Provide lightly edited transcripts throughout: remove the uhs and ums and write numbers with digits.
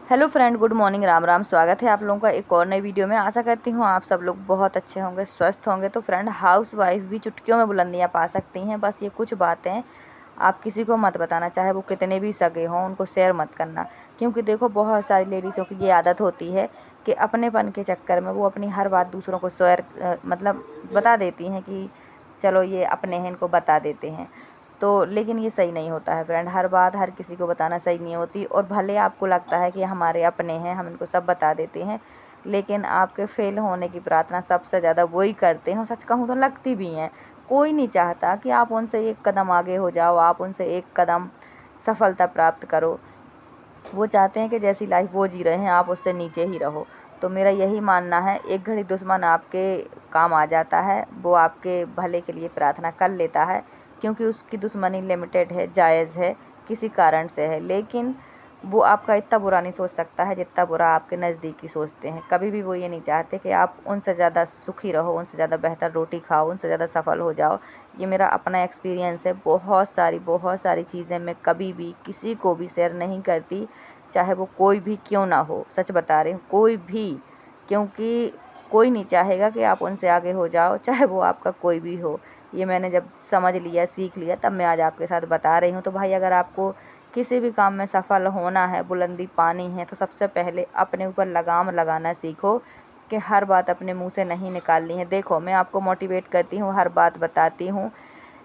Hello friend, good morning, Ram Ram. स्वागत है आप लोगों का एक और नई वीडियो में। आशा करती हूँ आप सब लोग बहुत अच्छे होंगे, स्वस्थ होंगे। तो फ्रेंड, हाउस वाइफ भी चुटकियों में बुलंदियाँ पा सकती हैं। बस ये कुछ बातें आप किसी को मत बताना, चाहे वो कितने भी सगे हों, उनको शेयर मत करना। क्योंकि देखो, बहुत सारी लेडीज़ों की ये आदत होती है कि अपनेपन के चक्कर में वो अपनी हर बात दूसरों को शेयर मतलब बता देती हैं कि चलो ये अपने हैं, इनको बता देते हैं। तो लेकिन ये सही नहीं होता है फ्रेंड। हर बात हर किसी को बताना सही नहीं होती। और भले आपको लगता है कि हमारे अपने हैं, हम इनको सब बता देते हैं, लेकिन आपके फेल होने की प्रार्थना सबसे ज़्यादा वही करते हैं, और सच कहूँ तो लगती भी हैं। कोई नहीं चाहता कि आप उनसे एक कदम आगे हो जाओ, आप उनसे एक कदम सफलता प्राप्त करो। वो चाहते हैं कि जैसी लाइफ वो जी रहे हैं, आप उससे नीचे ही रहो। तो मेरा यही मानना है, एक घड़ी दुश्मन आपके काम आ जाता है, वो आपके भले के लिए प्रार्थना कर लेता है, क्योंकि उसकी दुश्मनी लिमिटेड है, जायज़ है, किसी कारण से है। लेकिन वो आपका इतना बुरा नहीं सोच सकता है जितना बुरा आपके नज़दीकी सोचते हैं। कभी भी वो ये नहीं चाहते कि आप उनसे ज़्यादा सुखी रहो, उनसे ज़्यादा बेहतर रोटी खाओ, उनसे ज़्यादा सफल हो जाओ। ये मेरा अपना एक्सपीरियंस है। बहुत सारी चीज़ें मैं कभी भी किसी को भी शेयर नहीं करती, चाहे वो कोई भी क्यों ना हो। सच बता रही हूँ, कोई भी। क्योंकि कोई नहीं चाहेगा कि आप उनसे आगे हो जाओ, चाहे वो आपका कोई भी हो। ये मैंने जब समझ लिया, सीख लिया, तब मैं आज आपके साथ बता रही हूँ। तो भाई, अगर आपको किसी भी काम में सफल होना है, बुलंदी पानी है, तो सबसे पहले अपने ऊपर लगाम लगाना सीखो कि हर बात अपने मुंह से नहीं निकालनी है। देखो, मैं आपको मोटिवेट करती हूँ, हर बात बताती हूँ,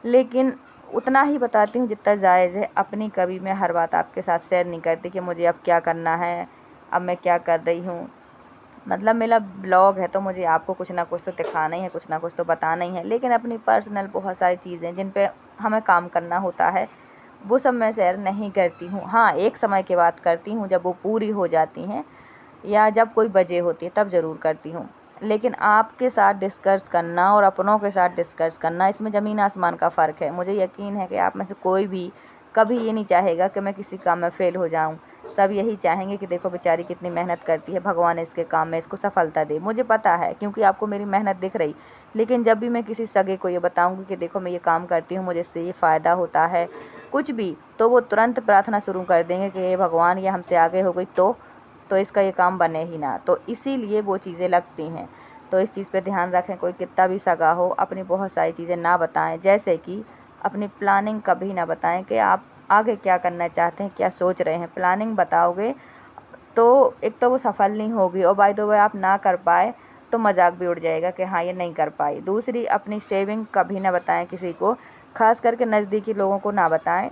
लेकिन उतना ही बताती हूँ जितना जायज़ है। अपनी कभी मैं हर बात आपके साथ शेयर नहीं करती कि मुझे अब क्या करना है, अब मैं क्या कर रही हूँ। मतलब मेरा ब्लॉग है तो मुझे आपको कुछ ना कुछ तो दिखाना ही है, कुछ ना कुछ तो बताना ही है। लेकिन अपनी पर्सनल बहुत सारी चीज़ें जिन पे हमें काम करना होता है, वो सब मैं शेयर नहीं करती हूँ। हाँ, एक समय के बाद करती हूँ, जब वो पूरी हो जाती हैं या जब कोई वजह होती है, तब ज़रूर करती हूँ। लेकिन आपके साथ डिस्कस करना और अपनों के साथ डिस्कस करना, इसमें ज़मीन आसमान का फ़र्क है। मुझे यकीन है कि आप में से कोई भी कभी ये नहीं चाहेगा कि मैं किसी काम में फ़ेल हो जाऊँ। सब यही चाहेंगे कि देखो बेचारी कितनी मेहनत करती है, भगवान इसके काम में इसको सफलता दे। मुझे पता है, क्योंकि आपको मेरी मेहनत दिख रही। लेकिन जब भी मैं किसी सगे को ये बताऊँगी कि देखो मैं ये काम करती हूँ, मुझे इससे ये फ़ायदा होता है, कुछ भी, तो वो तुरंत प्रार्थना शुरू कर देंगे कि हे भगवान, ये हमसे आगे हो गई तो इसका ये काम बने ही ना। तो इसीलिए वो चीज़ें लगती हैं। तो इस चीज़ पे ध्यान रखें, कोई कितना भी सगा हो, अपनी बहुत सारी चीज़ें ना बताएं। जैसे कि अपनी प्लानिंग कभी ना बताएं कि आप आगे क्या करना चाहते हैं, क्या सोच रहे हैं। प्लानिंग बताओगे तो एक तो वो सफल नहीं होगी, और बाय द वे आप ना कर पाए तो मजाक भी उड़ जाएगा कि हाँ, ये नहीं कर पाई। दूसरी, अपनी सेविंग कभी ना बताएं किसी को, खास करके नज़दीकी लोगों को ना बताएं।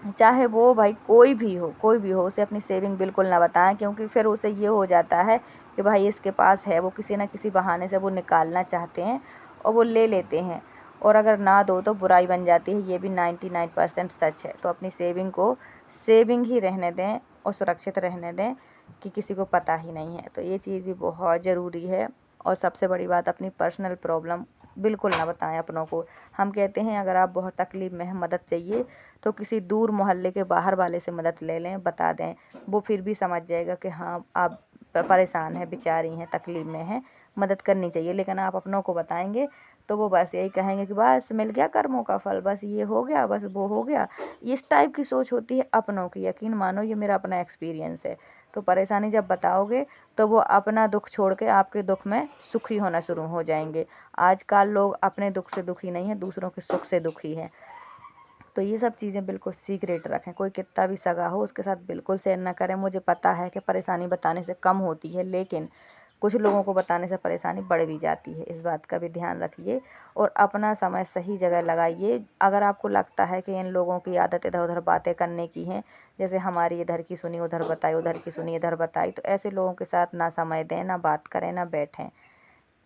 चाहे वो भाई कोई भी हो, उसे अपनी सेविंग बिल्कुल ना बताएं। क्योंकि फिर उसे ये हो जाता है कि भाई इसके पास है, वो किसी ना किसी बहाने से वो निकालना चाहते हैं और वो ले लेते हैं। और अगर ना दो तो बुराई बन जाती है। ये भी 99% सच है। तो अपनी सेविंग को सेविंग ही रहने दें और सुरक्षित रहने दें, कि किसी को पता ही नहीं है। तो ये चीज़ भी बहुत ज़रूरी है। और सबसे बड़ी बात, अपनी पर्सनल प्रॉब्लम बिल्कुल ना बताएं अपनों को। हम कहते हैं, अगर आप बहुत तकलीफ़ में हैं, मदद चाहिए, तो किसी दूर मोहल्ले के बाहर वाले से मदद ले लें, बता दें। वो फिर भी समझ जाएगा कि हाँ, आप परेशान हैं, बेचारी हैं, तकलीफ़ में हैं, मदद करनी चाहिए। लेकिन आप अपनों को बताएंगे तो वो बस यही कहेंगे कि बस मिल गया कर्मों का फल, बस ये हो गया, बस वो हो गया। इस टाइप की सोच होती है अपनों की। यकीन मानो, ये मेरा अपना एक्सपीरियंस है। तो परेशानी जब बताओगे तो वो अपना दुख छोड़ के आपके दुख में सुखी होना शुरू हो जाएंगे। आजकल लोग अपने दुख से दुखी नहीं है, दूसरों के सुख से दुखी हैं। तो ये सब चीज़ें बिल्कुल सीक्रेट रखें। कोई कितना भी सगा हो, उसके साथ बिल्कुल शेयर ना करें। मुझे पता है कि परेशानी बताने से कम होती है, लेकिन कुछ लोगों को बताने से परेशानी बढ़ भी जाती है। इस बात का भी ध्यान रखिए और अपना समय सही जगह लगाइए। अगर आपको लगता है कि इन लोगों की आदत इधर उधर बातें करने की है, जैसे हमारी इधर की सुनी उधर बताई, उधर की सुनी इधर बताई, तो ऐसे लोगों के साथ ना समय दें, ना बात करें, ना बैठें,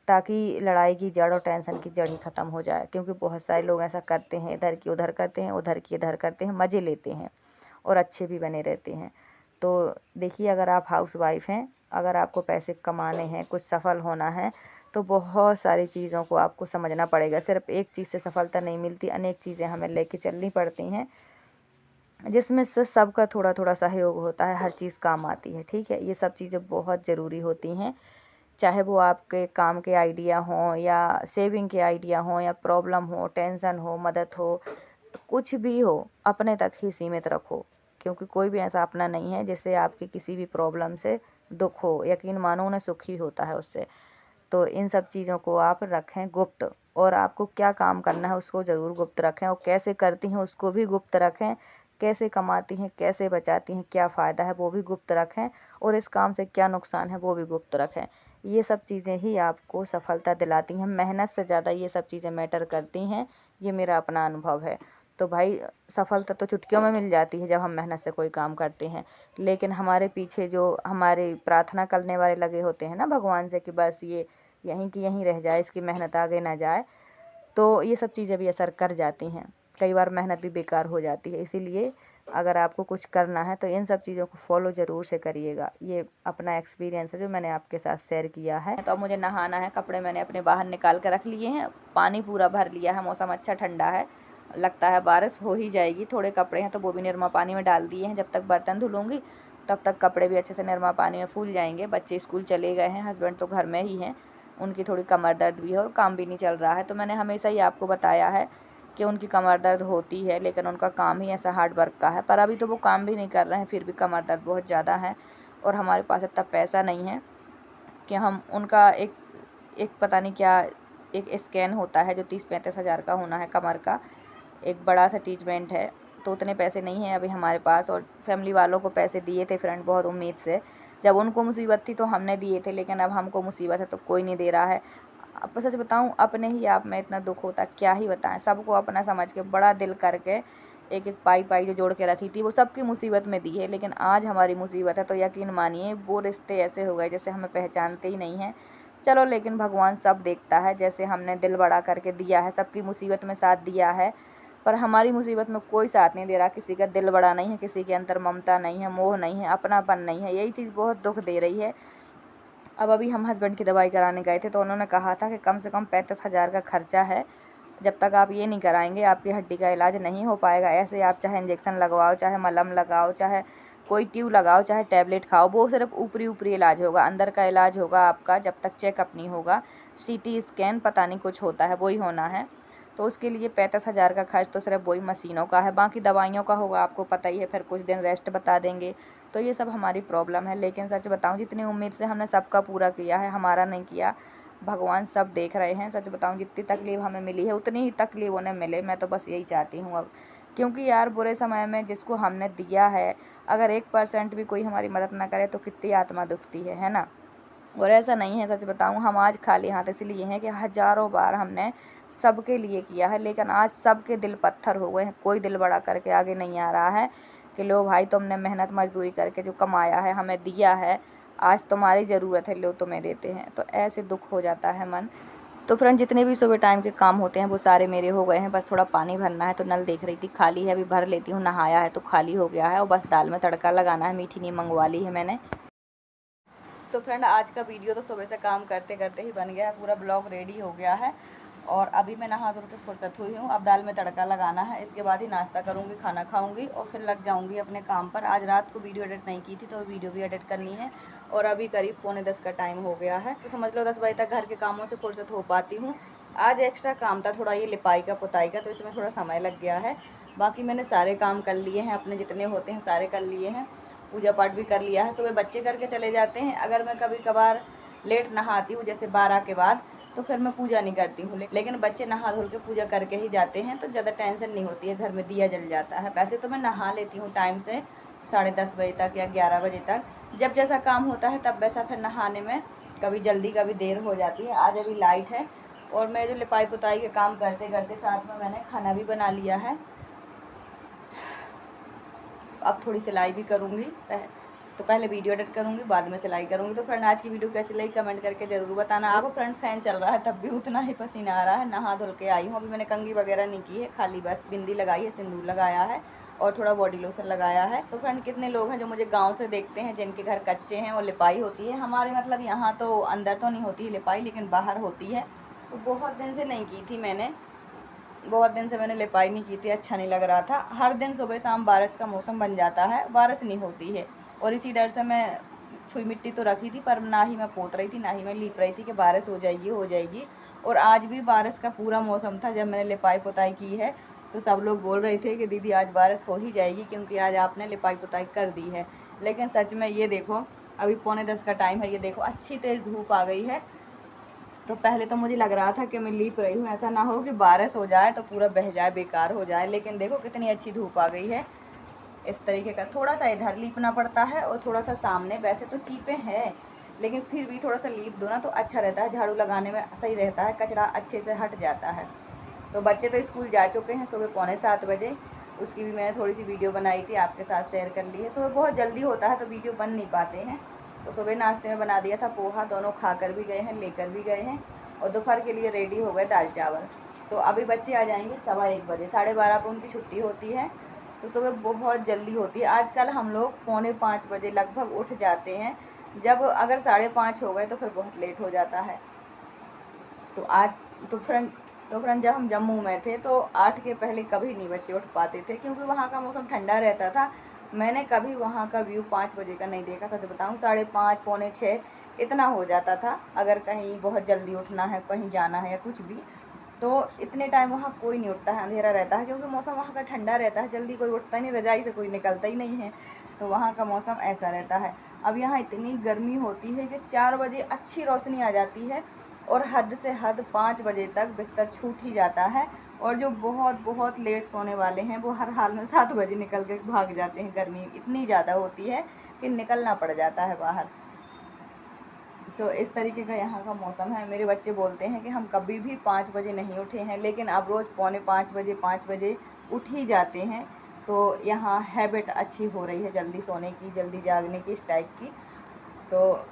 ताकि लड़ाई की जड़ और टेंशन की जड़ ही ख़त्म हो जाए। क्योंकि बहुत सारे लोग ऐसा करते हैं, इधर की उधर करते हैं, उधर की इधर करते हैं, मज़े लेते हैं और अच्छे भी बने रहते हैं। तो देखिए, अगर आप हाउस वाइफ हैं, अगर आपको पैसे कमाने हैं, कुछ सफल होना है, तो बहुत सारी चीज़ों को आपको समझना पड़ेगा। सिर्फ एक चीज़ से सफलता नहीं मिलती, अनेक चीज़ें हमें लेके चलनी पड़ती हैं, जिसमें से सबका थोड़ा थोड़ा सहयोग होता है, हर चीज़ काम आती है। ठीक है, ये सब चीज़ें बहुत ज़रूरी होती हैं। चाहे वो आपके काम के आइडिया हों, या सेविंग के आइडिया हों, या प्रॉब्लम हो, टेंशन हो, मदद हो, कुछ भी हो, अपने तक ही सीमित रखो। क्योंकि कोई भी ऐसा अपना नहीं है जिससे आपकी किसी भी प्रॉब्लम से दुख हो। यकीन मानो उन्हें सुख ही होता है उससे। तो इन सब चीज़ों को आप रखें गुप्त, और आपको क्या काम करना है उसको ज़रूर गुप्त रखें, और कैसे करती हैं उसको भी गुप्त रखें। कैसे कमाती हैं, कैसे बचाती हैं, क्या फ़ायदा है वो भी गुप्त रखें, और इस काम से क्या नुकसान है वो भी गुप्त रखें। ये सब चीज़ें ही आपको सफलता दिलाती हैं। मेहनत से ज़्यादा ये सब चीज़ें मैटर करती हैं, ये मेरा अपना अनुभव है। तो भाई सफलता तो चुटकियों में मिल जाती है जब हम मेहनत से कोई काम करते हैं, लेकिन हमारे पीछे जो हमारे प्रार्थना करने वाले लगे होते हैं ना भगवान से कि बस ये यहीं की यहीं रह जाए, इसकी मेहनत आगे ना जाए, तो ये सब चीज़ें भी असर कर जाती हैं। कई बार मेहनत भी बेकार हो जाती है। इसीलिए अगर आपको कुछ करना है तो इन सब चीज़ों को फॉलो ज़रूर से करिएगा। ये अपना एक्सपीरियंस है जो मैंने आपके साथ शेयर किया है। तो अब मुझे नहाना है, कपड़े मैंने अपने बाहर निकाल कर रख लिए हैं, पानी पूरा भर लिया है, मौसम अच्छा ठंडा है, लगता है बारिश हो ही जाएगी। थोड़े कपड़े हैं तो वो भी निरमा पानी में डाल दिए हैं, जब तक बर्तन धुलूँगी तब तक कपड़े भी अच्छे से निरमा पानी में फूल जाएंगे। बच्चे स्कूल चले गए हैं, हस्बैंड तो घर में ही हैं, उनकी थोड़ी कमर दर्द भी है और काम भी नहीं चल रहा है। तो मैंने हमेशा ही आपको बताया है कि उनकी कमर दर्द होती है, लेकिन उनका काम ही ऐसा हार्ड वर्क का है। पर अभी तो वो काम भी नहीं कर रहे हैं, फिर भी कमर दर्द बहुत ज़्यादा है, और हमारे पास इतना पैसा नहीं है कि हम उनका एक एक पता नहीं क्या एक स्कैन होता है जो 30-35 हज़ार का होना है कमर का, एक बड़ा सा ट्रीटमेंट है, तो उतने पैसे नहीं हैं अभी हमारे पास। और फैमिली वालों को पैसे दिए थे फ्रेंड बहुत उम्मीद से, जब उनको मुसीबत थी तो हमने दिए थे, लेकिन अब हमको मुसीबत है तो कोई नहीं दे रहा है। अब सच बताऊं, अपने ही आप में इतना दुख होता, क्या ही बताएं। सबको अपना समझ के बड़ा दिल करके एक एक पाई पाई जो जोड़ के रखी थी वो सबकी मुसीबत में दी है, लेकिन आज हमारी मुसीबत है तो यकीन मानिए वो रिश्ते ऐसे हो गए जैसे हमें पहचानते ही नहीं हैं। चलो, लेकिन भगवान सब देखता है, जैसे हमने दिल बड़ा करके दिया है, सबकी मुसीबत में साथ दिया है, पर हमारी मुसीबत में कोई साथ नहीं दे रहा। किसी का दिल बड़ा नहीं है, किसी के अंदर ममता नहीं है, मोह नहीं है, अपनापन नहीं है। यही चीज़ बहुत दुख दे रही है। अब अभी हम हस्बैंड की दवाई कराने गए थे तो उन्होंने कहा था कि कम से कम 35 हज़ार का खर्चा है, जब तक आप ये नहीं कराएंगे आपकी हड्डी का इलाज नहीं हो पाएगा। ऐसे आप चाहे इंजेक्शन लगवाओ, चाहे मलहम लगाओ, चाहे कोई ट्यूब लगाओ, चाहे टैबलेट खाओ, वो सिर्फ ऊपरी ऊपरी इलाज होगा, अंदर का इलाज होगा आपका जब तक चेकअप नहीं होगा। सीटी स्कैन पता नहीं कुछ होता है, वही होना है। तो उसके लिए 35 हज़ार का खर्च तो सिर्फ वही मशीनों का है, बाकी दवाइयों का होगा आपको पता ही है, फिर कुछ दिन रेस्ट बता देंगे। तो ये सब हमारी प्रॉब्लम है। लेकिन सच बताऊं, जितनी उम्मीद से हमने सबका पूरा किया है, हमारा नहीं किया। भगवान सब देख रहे हैं। सच बताऊं, जितनी तकलीफ़ हमें मिली है उतनी ही तकलीफ़ उन्हें मिले, मैं तो बस यही चाहती हूँ अब। क्योंकि यार बुरे समय में जिसको हमने दिया है, अगर 1% भी कोई हमारी मदद ना करे तो कितनी आत्मा दुखती है ना। और ऐसा नहीं है, सच बताऊं, हम आज खाली हाथ इसलिए हैं कि हज़ारों बार हमने सबके लिए किया है, लेकिन आज सबके दिल पत्थर हो गए हैं। कोई दिल बड़ा करके आगे नहीं आ रहा है कि लो भाई, तुमने मेहनत मजदूरी करके जो कमाया है हमें दिया है, आज तुम्हारी ज़रूरत है, लो तुम्हें देते हैं। तो ऐसे दुख हो जाता है मन। तो फ्रेंड, जितने भी सुबह टाइम के काम होते हैं वो सारे मेरे हो गए हैं, बस थोड़ा पानी भरना है। तो नल देख रही थी खाली है, अभी भर लेती हूँ। नहाया है तो खाली हो गया है, और बस दाल में तड़का लगाना है। मीठी नीम मंगवा ली है मैंने। तो फ्रेंड, आज का वीडियो तो सुबह से काम करते करते ही बन गया है, पूरा ब्लॉग रेडी हो गया है, और अभी मैं नहा धो के फुर्सत हुई हूँ। अब दाल में तड़का लगाना है, इसके बाद ही नाश्ता करूँगी, खाना खाऊँगी और फिर लग जाऊँगी अपने काम पर। आज रात को वीडियो एडिट नहीं की थी तो वीडियो भी एडिट करनी है, और अभी करीब 9:45 का टाइम हो गया है, तो समझ लो 10 बजे तक घर के कामों से फुर्सत हो पाती हूँ। आज एक्स्ट्रा काम था थोड़ा, ये लिपाई का पुताई का, तो इसमें थोड़ा समय लग गया है। बाकी मैंने सारे काम कर लिए हैं, अपने जितने होते हैं सारे कर लिए हैं। पूजा पाठ भी कर लिया है, सुबह बच्चे करके चले जाते हैं। अगर मैं कभी कभार लेट नहाती हूँ, जैसे 12 के बाद, तो फिर मैं पूजा नहीं करती हूँ, लेकिन बच्चे नहा धुल के पूजा करके ही जाते हैं, तो ज़्यादा टेंशन नहीं होती है, घर में दिया जल जाता है। वैसे तो मैं नहा लेती हूँ टाइम से, 10:30 बजे तक या 11 बजे तक, जब जैसा काम होता है तब वैसा। फिर नहाने में कभी जल्दी कभी देर हो जाती है। आज अभी लाइट है, और मैं जो लिपाई पुताई के काम करते करते साथ में मैंने खाना भी बना लिया है। अब थोड़ी सिलाई भी करूँगी, तो पहले वीडियो एडिट करूँगी, बाद में सिलाई करूँगी। तो फ्रेंड, आज की वीडियो कैसी लगी कमेंट करके ज़रूर बताना। आपको फ्रेंड फैन चल रहा है तब भी उतना ही पसीना आ रहा है। नहा धुल के आई हूँ, अभी मैंने कंघी वगैरह नहीं की है, खाली बस बिंदी लगाई है, सिंदूर लगाया है और थोड़ा बॉडी लोशन लगाया है। तो फ्रेंड, कितने लोग हैं जो मुझे गाँव से देखते हैं, जिनके घर कच्चे हैं और लिपाई होती है। हमारे मतलब यहाँ तो अंदर तो नहीं होती है लिपाई, लेकिन बाहर होती है। तो बहुत दिन से नहीं की थी मैंने, बहुत दिन से मैंने लिपाई नहीं की थी, अच्छा नहीं लग रहा था। हर दिन सुबह शाम बारिश का मौसम बन जाता है, बारिश नहीं होती है, और इसी डर से मैं छुई मिट्टी तो रखी थी, पर ना ही मैं पोत रही थी ना ही मैं लीप रही थी कि बारिश हो जाएगी हो जाएगी। और आज भी बारिश का पूरा मौसम था जब मैंने लिपाई पुताई की है। तो सब लोग बोल रहे थे कि दीदी आज बारिश हो ही जाएगी क्योंकि आज आपने लिपाई पुताई कर दी है। लेकिन सच में ये देखो अभी 9:45 का टाइम है, ये देखो अच्छी तेज़ धूप आ गई है। तो पहले तो मुझे लग रहा था कि मैं लीप रही हूँ, ऐसा ना हो कि बारिश हो जाए तो पूरा बह जाए, बेकार हो जाए। लेकिन देखो कितनी अच्छी धूप आ गई है। इस तरीके का थोड़ा सा इधर लीपना पड़ता है और थोड़ा सा सामने, वैसे तो चीपे हैं लेकिन फिर भी थोड़ा सा लीप दो ना तो अच्छा रहता है, झाड़ू लगाने में सही रहता है, कचरा अच्छे से हट जाता है। तो बच्चे तो स्कूल जा चुके हैं सुबह 6:45 बजे। उसकी भी मैंने थोड़ी सी वीडियो बनाई थी, आपके साथ शेयर कर ली है। सुबह बहुत जल्दी होता है तो वीडियो बन नहीं पाते हैं। तो सुबह नाश्ते में बना दिया था पोहा, दोनों खा कर भी गए हैं, लेकर भी गए हैं। और दोपहर के लिए रेडी हो गए दाल चावल। तो अभी बच्चे आ जाएंगे 1:15 बजे, 12:30 पर उनकी छुट्टी होती है। तो सुबह बहुत जल्दी होती है। आजकल हम लोग 4:45 बजे लगभग उठ जाते हैं। जब अगर 5:30 हो गए तो फिर बहुत लेट हो जाता है। तो आज तो फ्रेंड जब हम जम्मू में थे तो 8 के पहले कभी नहीं बच्चे उठ पाते थे क्योंकि वहाँ का मौसम ठंडा रहता था। मैंने कभी वहाँ का व्यू 5 बजे का नहीं देखा था। तो बताऊँ 5:30 5:45 इतना हो जाता था। अगर कहीं बहुत जल्दी उठना है, कहीं जाना है या कुछ भी, तो इतने टाइम वहाँ कोई नहीं उठता है, अंधेरा रहता है क्योंकि मौसम वहाँ का ठंडा रहता है। जल्दी कोई उठता ही नहीं, रजाई से कोई निकलता ही नहीं है। तो वहाँ का मौसम ऐसा रहता है। अब यहाँ इतनी गर्मी होती है कि 4 बजे अच्छी रोशनी आ जाती है और हद से हद 5 बजे तक बिस्तर छूट ही जाता है। और जो बहुत बहुत लेट सोने वाले हैं वो हर हाल में 7 बजे निकल के भाग जाते हैं। गर्मी इतनी ज़्यादा होती है कि निकलना पड़ जाता है बाहर। तो इस तरीके का यहाँ का मौसम है। मेरे बच्चे बोलते हैं कि हम कभी भी 5 बजे नहीं उठे हैं, लेकिन अब रोज़ 4:45 बजे 5 बजे उठ ही जाते हैं। तो यहाँ हैबिट अच्छी हो रही है जल्दी सोने की, जल्दी जागने की, इस टाइप की। तो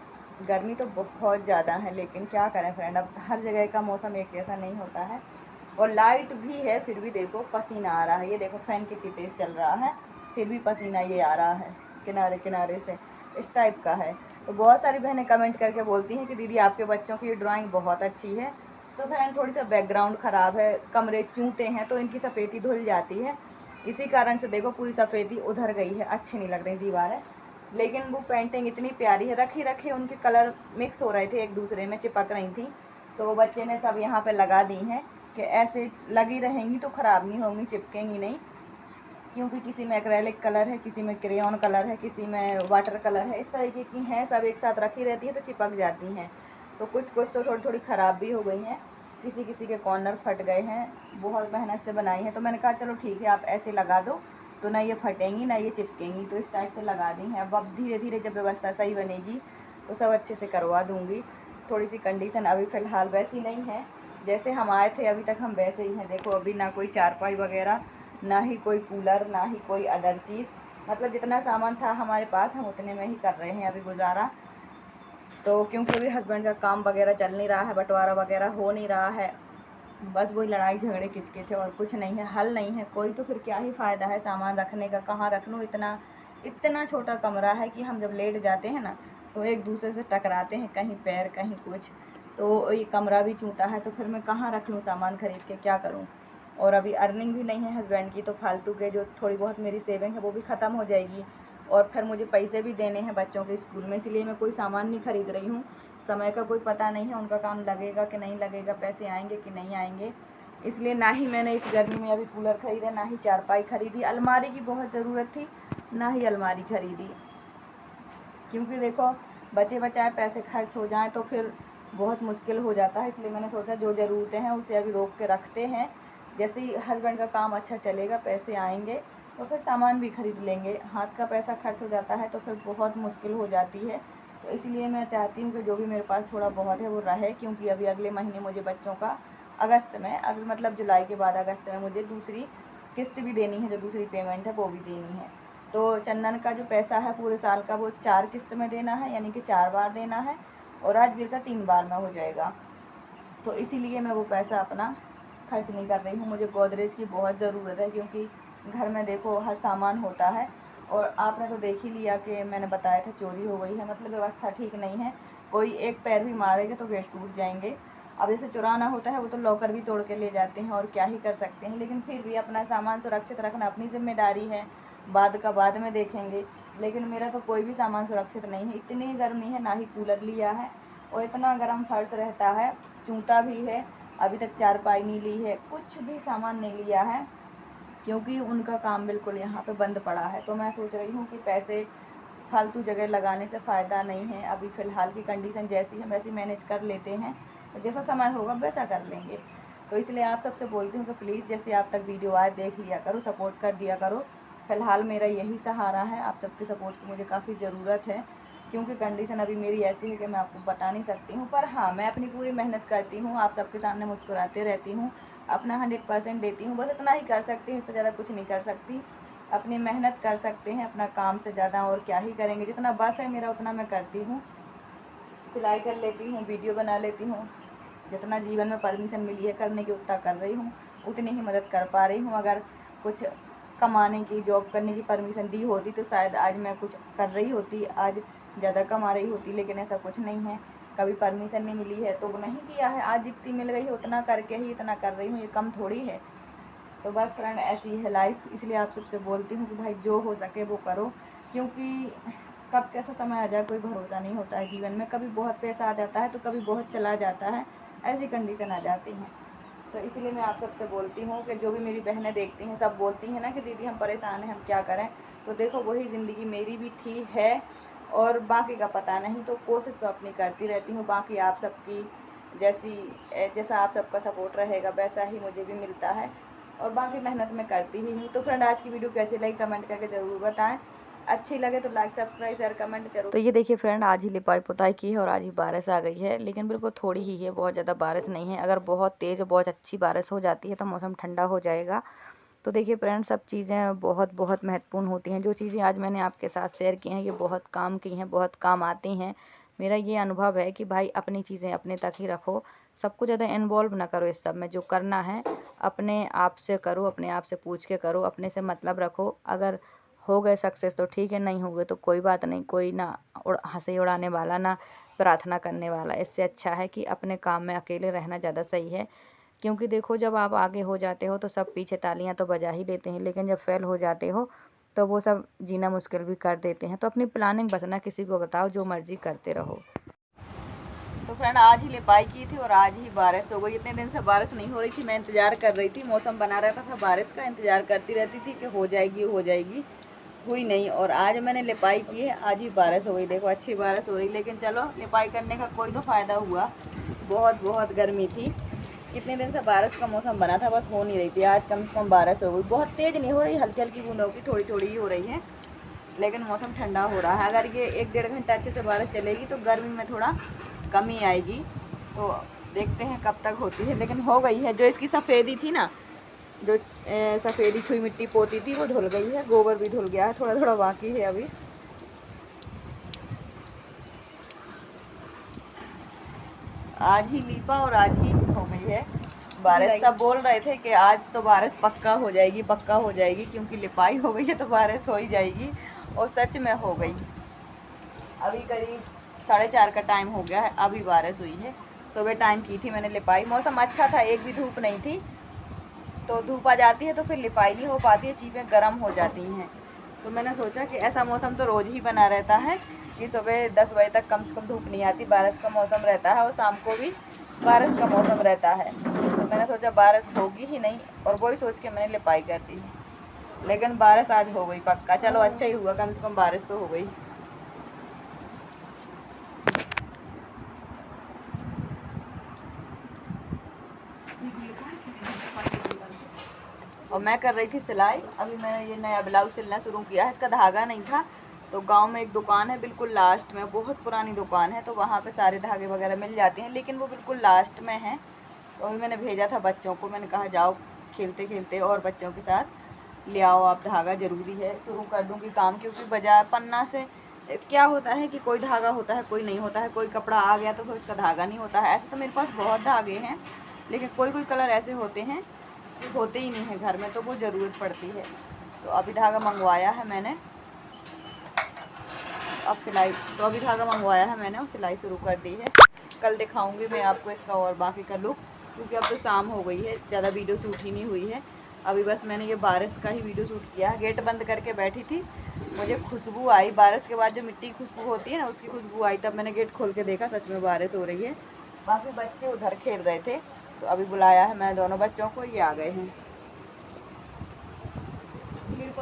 गर्मी तो बहुत ज़्यादा है, लेकिन क्या करें फ्रेंड, अब हर जगह का मौसम एक जैसा नहीं होता है। और लाइट भी है फिर भी देखो पसीना आ रहा है। ये देखो फैन कितनी तेज़ चल रहा है, फिर भी पसीना ये आ रहा है किनारे किनारे से, इस टाइप का है। तो बहुत सारी बहनें कमेंट करके बोलती हैं कि दीदी आपके बच्चों की ड्राइंग बहुत अच्छी है। तो फ्रेंड थोड़ी सा बैकग्राउंड ख़राब है, कमरे चूते हैं तो इनकी सफ़ेदी धुल जाती है। इसी कारण से देखो पूरी सफ़ेदी उधर गई है, अच्छी नहीं लग रही दीवारें। लेकिन वो पेंटिंग इतनी प्यारी है, रखे रखे उनके कलर मिक्स हो रहे थे, एक दूसरे में चिपक रही थी। तो बच्चे ने सब यहाँ पे लगा दी हैं कि ऐसे लगी रहेंगी तो ख़राब नहीं होंगी, चिपकेंगी नहीं। क्योंकि किसी में एक्रेलिक कलर है, किसी में क्रेयॉन कलर है, किसी में वाटर कलर है, इस तरीके की हैं। सब एक साथ रखी रहती है तो चिपक जाती हैं। तो कुछ कुछ तो थोड़ी थोड़ी ख़राब भी हो गई हैं, किसी किसी के कॉर्नर फट गए हैं। बहुत मेहनत से बनाई हैं तो मैंने कहा चलो ठीक है आप ऐसे लगा दो, तो ना ये फटेंगी ना ये चिपकेंगी। तो इस टाइप से लगा दी हैं। अब धीरे धीरे जब व्यवस्था सही बनेगी तो सब अच्छे से करवा दूँगी। थोड़ी सी कंडीशन अभी फ़िलहाल वैसी नहीं है, जैसे हम आए थे अभी तक हम वैसे ही हैं। देखो अभी ना कोई चारपाई वगैरह, ना ही कोई कूलर, ना ही कोई अदर चीज़। मतलब जितना सामान था हमारे पास हम उतने में ही कर रहे हैं अभी गुजारा। तो क्योंकि अभी हस्बैंड का काम वगैरह चल नहीं रहा है, बंटवारा वगैरह हो नहीं रहा है, बस वही लड़ाई झगड़े किचकिच है और कुछ नहीं है, हल नहीं है कोई। तो फिर क्या ही फ़ायदा है सामान रखने का, कहाँ रख लूँ। इतना इतना छोटा कमरा है कि हम जब लेट जाते हैं ना तो एक दूसरे से टकराते हैं, कहीं पैर कहीं कुछ। तो ये कमरा भी चूता है, तो फिर मैं कहाँ रख लूँ सामान खरीद के, क्या करूँ। और अभी अर्निंग भी नहीं है हस्बैंड की, तो फालतू के जो थोड़ी बहुत मेरी सेविंग है वो भी ख़त्म हो जाएगी। और फिर मुझे पैसे भी देने हैं बच्चों के स्कूल में, इसलिए मैं कोई सामान नहीं खरीद रही हूँ। समय का कोई पता नहीं है, उनका काम लगेगा कि नहीं लगेगा, पैसे आएंगे कि नहीं आएंगे। इसलिए ना ही मैंने इस गर्मी में अभी कूलर ख़रीदा, ना ही चारपाई ख़रीदी। अलमारी की बहुत ज़रूरत थी, ना ही अलमारी ख़रीदी। क्योंकि देखो बचे बचाए पैसे खर्च हो जाएं तो फिर बहुत मुश्किल हो जाता है। इसलिए मैंने सोचा जो ज़रूरतें हैं उसे अभी रोक के रखते हैं। जैसे ही हस्बैंड का काम अच्छा चलेगा, पैसे आएंगे, तो फिर सामान भी खरीद लेंगे। हाथ का पैसा खर्च हो जाता है तो फिर बहुत मुश्किल हो जाती है। तो इसलिए मैं चाहती हूँ कि जो भी मेरे पास थोड़ा बहुत है वो रहे। क्योंकि अभी अगले महीने मुझे बच्चों का अगस्त में, अगर मतलब जुलाई के बाद अगस्त में मुझे दूसरी किस्त भी देनी है, जो दूसरी पेमेंट है वो भी देनी है। तो चंदन का जो पैसा है पूरे साल का वो 4 किस्त में देना है, यानी कि 4 बार देना है। और राजवीर का 3 बार में हो जाएगा। तो इसीलिए मैं वो पैसा अपना खर्च नहीं कर रही हूँ। मुझे गोदरेज की बहुत ज़रूरत है क्योंकि घर में देखो हर सामान होता है। और आपने तो देख ही लिया कि मैंने बताया था चोरी हो गई है, मतलब व्यवस्था ठीक नहीं है। कोई एक पैर भी मारेगा तो गेट टूट जाएंगे। अब जैसे चुराना होता है वो तो लॉकर भी तोड़ के ले जाते हैं, और क्या ही कर सकते हैं। लेकिन फिर भी अपना सामान सुरक्षित रखना अपनी जिम्मेदारी है, बाद का बाद में देखेंगे। लेकिन मेरा तो कोई भी सामान सुरक्षित नहीं है। इतनी गर्मी है, ना ही कूलर लिया है और इतना गर्म फर्श रहता है, चूता भी है। अभी तक चारपाई नहीं ली है, कुछ भी सामान नहीं लिया है। क्योंकि उनका काम बिल्कुल यहाँ पे बंद पड़ा है। तो मैं सोच रही हूँ कि पैसे फालतू जगह लगाने से फ़ायदा नहीं है। अभी फ़िलहाल की कंडीशन जैसी है वैसी मैनेज कर लेते हैं, जैसा समय होगा वैसा कर लेंगे। तो इसलिए आप सबसे बोलती हूँ कि प्लीज़ जैसे आप तक वीडियो आए देख लिया करो, सपोर्ट कर दिया करो। फ़िलहाल मेरा यही सहारा है, आप सबके सपोर्ट की मुझे काफ़ी ज़रूरत है, क्योंकि कंडीशन अभी मेरी ऐसी है कि मैं आपको बता नहीं सकती हूँ। पर हाँ, मैं अपनी पूरी मेहनत करती हूँ, आप सबके सामने मुस्कुराते रहती हूँ, अपना 100% देती हूँ। बस इतना ही कर सकती हूँ, इससे ज़्यादा कुछ नहीं कर सकती। अपनी मेहनत कर सकते हैं, अपना काम से ज़्यादा और क्या ही करेंगे। जितना बस है मेरा उतना मैं करती हूँ, सिलाई कर लेती हूँ, वीडियो बना लेती हूँ, जितना जीवन में परमिशन मिली है करने की उतना कर रही हूँ, उतनी ही मदद कर पा रही हूँ। अगर कुछ कमाने की, जॉब करने की परमिशन दी होती तो शायद आज मैं कुछ कर रही होती, आज ज़्यादा कमा रही होती, लेकिन ऐसा कुछ नहीं है। कभी परमिशन नहीं मिली है तो नहीं किया है, आज जितनी मिल गई है उतना करके ही इतना कर रही हूँ, ये कम थोड़ी है। तो बस फ्रेंड ऐसी है लाइफ, इसलिए आप सबसे बोलती हूँ कि भाई जो हो सके वो करो, क्योंकि कब कैसा समय आ जाए कोई भरोसा नहीं होता है जीवन में। कभी बहुत पैसा आ जाता है तो कभी बहुत चला जाता है, ऐसी कंडीशन आ जाती हैं। तो इसलिए मैं आप सबसे बोलती हूँ कि जो भी मेरी बहनें देखती हैं सब बोलती हैं ना कि दीदी हम परेशान हैं, हम क्या करें। तो देखो वही ज़िंदगी मेरी भी थी, है, और बाकी का पता नहीं। तो कोशिश तो अपनी करती रहती हूँ, बाकी आप सबकी जैसा आप सबका सपोर्ट रहेगा वैसा ही मुझे भी मिलता है, और बाकी मेहनत मैं करती ही हूँ। तो फ्रेंड आज की वीडियो कैसी लगी कमेंट करके ज़रूर बताएं, अच्छी लगे तो लाइक सब्सक्राइब शेयर कमेंट जरूर। तो ये देखिए फ्रेंड, आज ही लिपाई पुताई की है और आज ही बारिश आ गई है, लेकिन बिल्कुल थोड़ी ही है, बहुत ज़्यादा बारिश नहीं है। अगर बहुत तेज़ और बहुत अच्छी बारिश हो जाती है तो मौसम ठंडा हो जाएगा। तो देखिए फ्रेंड, सब चीज़ें बहुत बहुत महत्वपूर्ण होती हैं। जो चीज़ें आज मैंने आपके साथ शेयर की हैं ये बहुत काम की हैं, बहुत काम आती हैं। मेरा ये अनुभव है कि भाई अपनी चीज़ें अपने तक ही रखो, सबको ज़्यादा इन्वॉल्व ना करो इस सब में। जो करना है अपने आप से करो, अपने आप से पूछ के करो, अपने से मतलब रखो। अगर हो गए सक्सेस तो ठीक है, नहीं हो गए तो कोई बात नहीं। कोई ना हंसी उड़ाने वाला, ना प्रार्थना करने वाला। इससे अच्छा है कि अपने काम में अकेले रहना ज़्यादा सही है। क्योंकि देखो जब आप आगे हो जाते हो तो सब पीछे तालियां तो बजा ही देते हैं, लेकिन जब फेल हो जाते हो तो वो सब जीना मुश्किल भी कर देते हैं। तो अपनी प्लानिंग बस ना किसी को बताओ, जो मर्जी करते रहो। तो फ्रेंड आज ही लिपाई की थी और आज ही बारिश हो गई। इतने दिन से बारिश नहीं हो रही थी, मैं इंतज़ार कर रही थी, मौसम बना रहता था बारिश का, इंतज़ार करती रहती थी कि हो जाएगी हो जाएगी, हुई नहीं। और आज मैंने लिपाई की है, आज ही बारिश हो गई। देखो अच्छी बारिश हो रही, लेकिन चलो लिपाई करने का कोई तो फ़ायदा हुआ। बहुत बहुत गर्मी थी, कितने दिन से बारिश का मौसम बना था, बस हो नहीं रही थी। आज कम से कम बारिश हो गई, बहुत तेज़ नहीं हो रही, हल्की हल्की बूंदों की थोड़ी थोड़ी ही हो रही है, लेकिन मौसम ठंडा हो रहा है। अगर ये 1-1.5 घंटा अच्छे से बारिश चलेगी तो गर्मी में थोड़ा कमी आएगी। तो देखते हैं कब तक होती है, लेकिन हो गई है। जो इसकी सफ़ेदी थी ना, जो सफ़ेदी छुई मिट्टी पोती थी वो धुल गई है, गोबर भी धुल गया है, थोड़ा थोड़ा बाकी है अभी। आज ही लीपा और आज ही हो गई है बारिश। सब बोल रहे थे कि आज तो बारिश पक्का हो जाएगी, पक्का हो जाएगी, क्योंकि लिपाई हो गई है तो बारिश हो ही जाएगी, और सच में हो गई। अभी करीब 4:30 का टाइम हो गया है, अभी बारिश हुई है। सुबह टाइम की थी मैंने लिपाई, मौसम अच्छा था, एक भी धूप नहीं थी। तो धूप आ जाती है तो फिर लिपाई नहीं हो पाती है, चीज़ें गर्म हो जाती हैं। तो मैंने सोचा कि ऐसा मौसम तो रोज़ ही बना रहता है कि सुबह 10 बजे तक कम से कम धूप नहीं आती, बारिश का मौसम रहता है, और शाम को भी बारिश का मौसम रहता है। तो मैंने सोचा बारिश होगी ही नहीं, और वही सोच के मैंने लिपाई कर दी, लेकिन बारिश आज हो गई पक्का। चलो अच्छा ही हुआ, कम से कम बारिश तो हो गई। और मैं कर रही थी सिलाई। अभी मैंने ये नया ब्लाउज सिलना शुरू किया है, इसका धागा नहीं था। तो गांव में एक दुकान है बिल्कुल लास्ट में, बहुत पुरानी दुकान है, तो वहाँ पे सारे धागे वगैरह मिल जाते हैं, लेकिन वो बिल्कुल लास्ट में है। तो अभी मैंने भेजा था बच्चों को, मैंने कहा जाओ खेलते खेलते और बच्चों के साथ ले आओ आप धागा, ज़रूरी है। शुरू कर दूँगी काम, क्योंकि बाजार पन्ना से क्या होता है कि कोई धागा होता है कोई नहीं होता है, कोई कपड़ा आ गया तो फिर उसका धागा नहीं होता है। ऐसे तो मेरे पास बहुत धागे हैं, लेकिन कोई कोई कलर ऐसे होते हैं होते ही नहीं है घर में, तो वो ज़रूरत पड़ती है। तो अभी धागा मंगवाया है मैंने, अब सिलाई, तो अभी धागा मंगवाया है मैंने और सिलाई शुरू कर दी है। कल दिखाऊंगी मैं आपको इसका और बाकी का लुक, क्योंकि अब तो शाम हो गई है, ज़्यादा वीडियो शूट ही नहीं हुई है। अभी बस मैंने ये बारिश का ही वीडियो शूट किया है। गेट बंद करके बैठी थी, मुझे खुशबू आई बारिश के बाद, जो मिट्टी की खुशबू होती है ना उसकी खुशबू आई, तब मैंने गेट खोल के देखा, सच में बारिश हो रही है। बाकी बच्चे उधर खेल रहे थे, तो अभी बुलाया है मैं दोनों बच्चों को, ये आ गए हैं।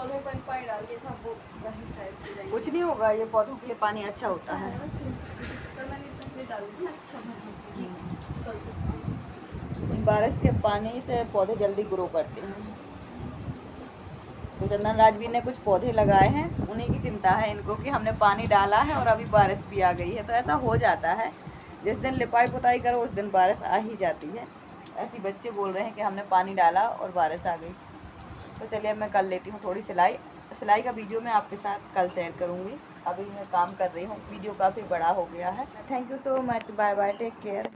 पौधों पर पानी डाल के सब वो वही टाइप के जाएंगे। कुछ नहीं होगा, ये पौधों के लिए पानी अच्छा होता है। कल मैंने इतना डाल दिया अच्छा कल बारिश के पानी से पौधे जल्दी ग्रो करते हैं। तो चंदन राजवीर ने कुछ पौधे लगाए हैं, उन्हीं की चिंता है इनको कि हमने पानी डाला है और अभी बारिश भी आ गई है। तो ऐसा हो जाता है, जिस दिन लिपाई पुताई करो उस दिन बारिश आ ही जाती है। ऐसे बच्चे बोल रहे हैं कि हमने पानी डाला और बारिश आ गई। तो चलिए अब मैं कर लेती हूँ थोड़ी सिलाई का वीडियो मैं आपके साथ कल शेयर करूँगी। अभी मैं काम कर रही हूँ, वीडियो काफ़ी बड़ा हो गया है। Thank you so much, bye bye, take care.